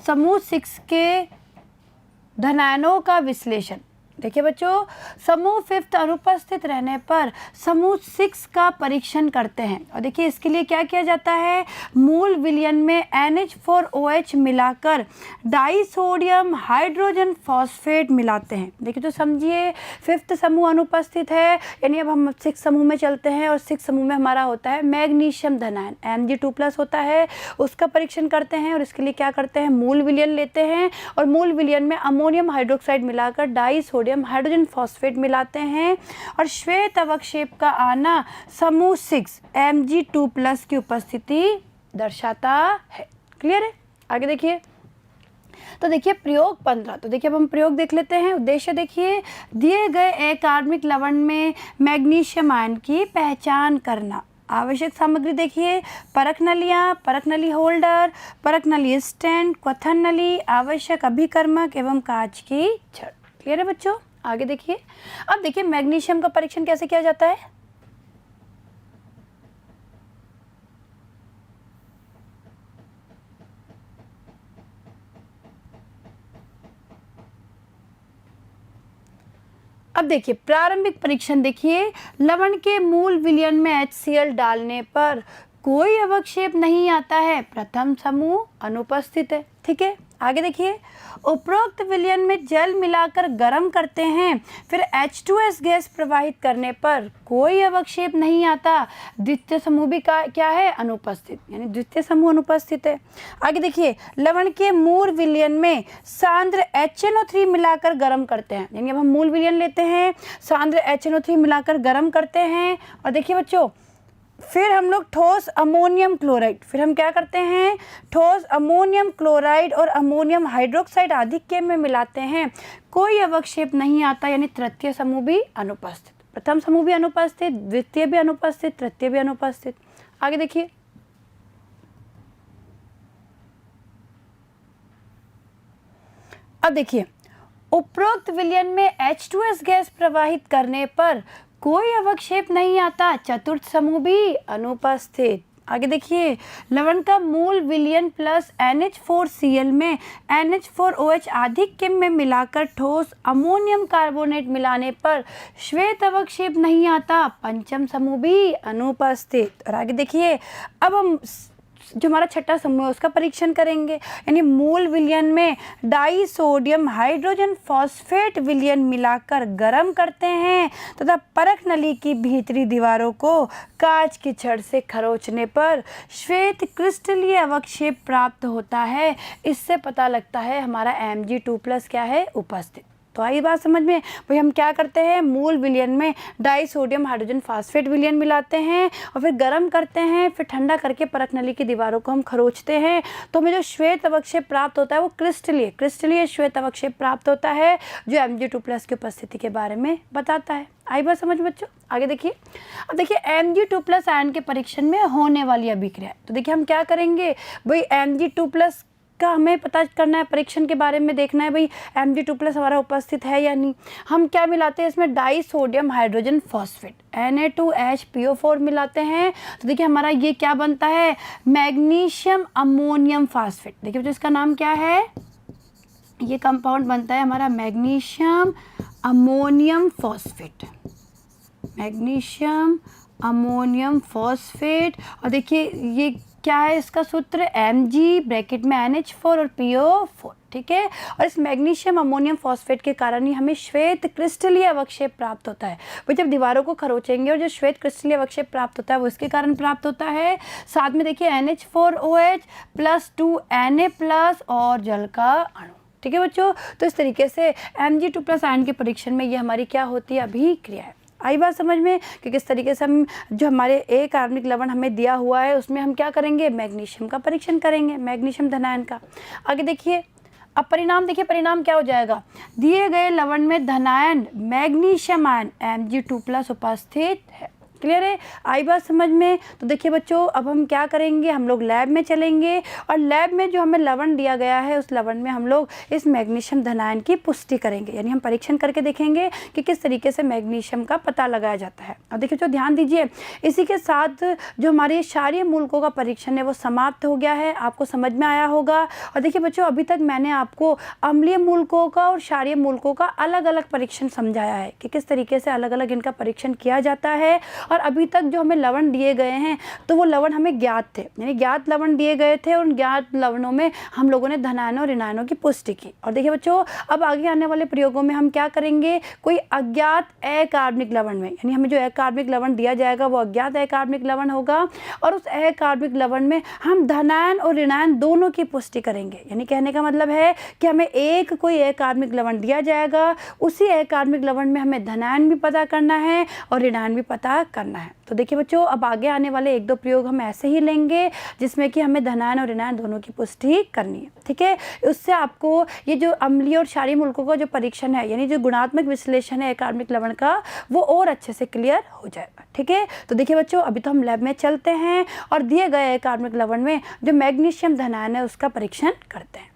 समूह 6 के धनायनों का विश्लेषण। देखिए बच्चों, समूह 5 अनुपस्थित रहने पर समूह 6 का परीक्षण करते हैं। और देखिए इसके लिए क्या किया जाता है, मूल विलयन में NH4OH मिलाकर डाइसोडियम हाइड्रोजन फॉस्फेट मिलाते हैं। देखिए तो समझिए 5th समूह अनुपस्थित है, यानी अब हम 6 समूह में चलते हैं और 6 समूह में हमारा होता है मैग्नीशियम धनायन Mg2+ होता है, उसका परीक्षण करते हैं। और इसके लिए क्या करते हैं, मूल विलयन लेते हैं और मूल विलयन में अमोनियम हाइड्रोक्साइड मिलाकर डाइसोडियम हाइड्रोजन फॉस्फेट मिलाते हैं। और श्वेत अवक्षेप का आना समूह 6 Mg2+ की उपस्थिति दर्शाता है। क्लियर है? आगे देखिए, तो देखिए प्रयोग 15। तो देखिए अब हम प्रयोग देख लेते हैं। उद्देश्य देखिए, दिए गए अकार्बनिक लवण में मैग्नीशियम आयन की पहचान करना। आवश्यक सामग्री देखिए, परख नलियाँ, परख नली होल्डर, परख नली स्टैंड, क्वथन नली, आवश्यक अभिकर्मक एवं कांच की छड़। क्लियर है बच्चों? आगे देखिए, अब देखिए मैग्नीशियम का परीक्षण कैसे किया जाता है। अब देखिए प्रारंभिक परीक्षण देखिए, लवण के मूल विलयन में HCl डालने पर कोई अवक्षेप नहीं आता है, प्रथम समूह अनुपस्थित है। ठीक है, आगे देखिए, उपरोक्त विलयन में जल मिलाकर गर्म करते हैं, फिर H2S गैस प्रवाहित करने पर कोई अवक्षेप नहीं आता, द्वितीय समूह भी क्या है, अनुपस्थित, यानी द्वितीय समूह अनुपस्थित है। आगे देखिए, लवण के मूल विलयन में सांद्र HNO3 मिलाकर गर्म करते हैं, यानी अब हम मूल विलयन लेते हैं, सांद्र HNO3 मिलाकर गर्म करते हैं। और देखिए बच्चों, फिर हम लोग ठोस अमोनियम क्लोराइड, फिर हम क्या करते हैं, ठोस अमोनियम क्लोराइड और अमोनियम हाइड्रोक्साइड आधिक्य में मिलाते हैं, कोई अवक्षेप नहीं आता, यानी तृतीय समूह भी अनुपस्थित, प्रथम समूह भी अनुपस्थित, द्वितीय भी अनुपस्थित, तृतीय भी अनुपस्थित। आगे देखिए, अब देखिए, उपरोक्त विलयन में H2S गैस प्रवाहित करने पर कोई अवक्षेप नहीं आता, चतुर्थ समूह भी अनुपस्थित। आगे देखिए, लवण का मूल विलयन प्लस NH4Cl में NH4OH आधिक्य में मिलाकर ठोस अमोनियम कार्बोनेट मिलाने पर श्वेत अवक्षेप नहीं आता, पंचम समूह भी अनुपस्थित। और आगे देखिए, अब हम जो हमारा छठा समूह है उसका परीक्षण करेंगे, यानी मूल विलयन में डाइसोडियम हाइड्रोजन फॉस्फेट विलयन मिलाकर गर्म करते हैं तथा परख नली की भीतरी दीवारों को कांच की छड़ से खरोंचने पर श्वेत क्रिस्टलीय अवक्षेप प्राप्त होता है। इससे पता लगता है हमारा Mg2+ क्या है, उपस्थित। तो आई बात समझ में, भाई हम क्या करते हैं, मूल विलयन में डाइसोडियम हाइड्रोजन फॉस्फेट विलयन मिलाते हैं और फिर गर्म करते हैं, फिर ठंडा करके परख नली की दीवारों को हम खरोंचते हैं, तो हमें जो श्वेत अवक्षेप प्राप्त होता है वो क्रिस्टलीय श्वेत अवक्षेप प्राप्त होता है, जो Mg2+ की उपस्थिति के बारे में बताता है। आई बात समझ बच्चों? आगे देखिए, अब देखिए Mg2+ आयन के परीक्षण में होने वाली अभिक्रिया। तो देखिए हम क्या करेंगे, भाई Mg2+ का हमें पता करना है, परीक्षण के बारे में देखना है, भाई Mg2+ हमारा उपस्थित है या नहीं। हम क्या मिलाते हैं इसमें, डाइसोडियम हाइड्रोजन फॉस्फेट Na2HPO4 मिलाते हैं। तो देखिए हमारा ये क्या बनता है, मैग्नीशियम अमोनियम फॉस्फेट। देखिए तो इसका नाम क्या है, ये कंपाउंड बनता है हमारा magnesium ammonium phosphate, magnesium ammonium phosphate. और देखिए ये क्या है, इसका सूत्र Mg ब्रैकेट में NH4 और PO4। ठीक है, और इस मैग्नीशियम अमोनियम फॉस्फेट के कारण ही हमें श्वेत क्रिस्टलीय अवक्षेप प्राप्त होता है। वो जब दीवारों को खरोचेंगे और जो श्वेत क्रिस्टलीय अवक्षेप प्राप्त होता है वो इसके कारण प्राप्त होता है। साथ में देखिए NH4OH + 2Na+ और जल का अणु। ठीक है बच्चों, तो इस तरीके से Mg2+ आयन के परीक्षण में ये हमारी क्या होती है, अभिक्रिया है। आई बात समझ में कि किस तरीके से हम जो हमारे अकार्बनिक लवण हमें दिया हुआ है उसमें हम क्या करेंगे, मैग्नीशियम का परीक्षण करेंगे, मैग्नीशियम धनायन का। आगे देखिए, अब परिणाम देखिए, परिणाम क्या हो जाएगा, दिए गए लवण में धनायन मैग्नीशियम आयन Mg2+ उपस्थित है। क्लियर है? आई बात समझ में? तो देखिए बच्चों, अब हम क्या करेंगे, हम लोग लैब में चलेंगे और लैब में जो हमें लवण दिया गया है उस लवण में हम लोग इस मैग्नीशियम धनायन की पुष्टि करेंगे, यानी हम परीक्षण करके देखेंगे कि किस तरीके से मैग्नीशियम का पता लगाया जाता है। और देखिए बच्चों ध्यान दीजिए, इसी के साथ जो हमारे क्षारीय मूलकों का परीक्षण है वो समाप्त हो गया है, आपको समझ में आया होगा। और देखिए बच्चों, अभी तक मैंने आपको अम्लीय मूलकों का और क्षारीय मूलकों का अलग अलग परीक्षण समझाया है कि किस तरीके से अलग अलग इनका परीक्षण किया जाता है। और अभी तक जो हमें लवण दिए गए हैं तो वो लवण हमें ज्ञात थे, यानी ज्ञात लवण दिए गए थे और उन ज्ञात लवणों में हम लोगों ने धनायनों और ऋणायनों की पुष्टि की। और देखिए बच्चों, अब आगे आने वाले प्रयोगों में हम क्या करेंगे, कोई अज्ञात अकार्बनिक लवण में, यानी हमें जो अकार्बनिक लवण दिया जाएगा वो अज्ञात अकार्बनिक लवण होगा और उस अकार्बनिक लवण में हम धनायन और ऋणायन दोनों की पुष्टि करेंगे। यानी कहने का मतलब है कि हमें एक कोई अकार्बनिक लवण दिया जाएगा, उसी अकार्बनिक लवण में हमें धनायन भी पता करना है और ऋणायन भी पता करना है। तो देखिए बच्चों, अब आगे आने वाले एक दो प्रयोग हम ऐसे ही लेंगे जिसमें कि हमें धनायन और ऋणायन दोनों की पुष्टि करनी है। ठीक है, उससे आपको ये जो अम्लीय और क्षारीय मूलकों का जो परीक्षण है, यानी जो गुणात्मक विश्लेषण है अकार्बनिक लवण का, वो और अच्छे से क्लियर हो जाएगा। ठीक है, तो देखिए बच्चों, अभी तो हम लैब में चलते हैं और दिए गए अकार्बनिक लवण में जो मैग्नीशियम धनायन है उसका परीक्षण करते हैं।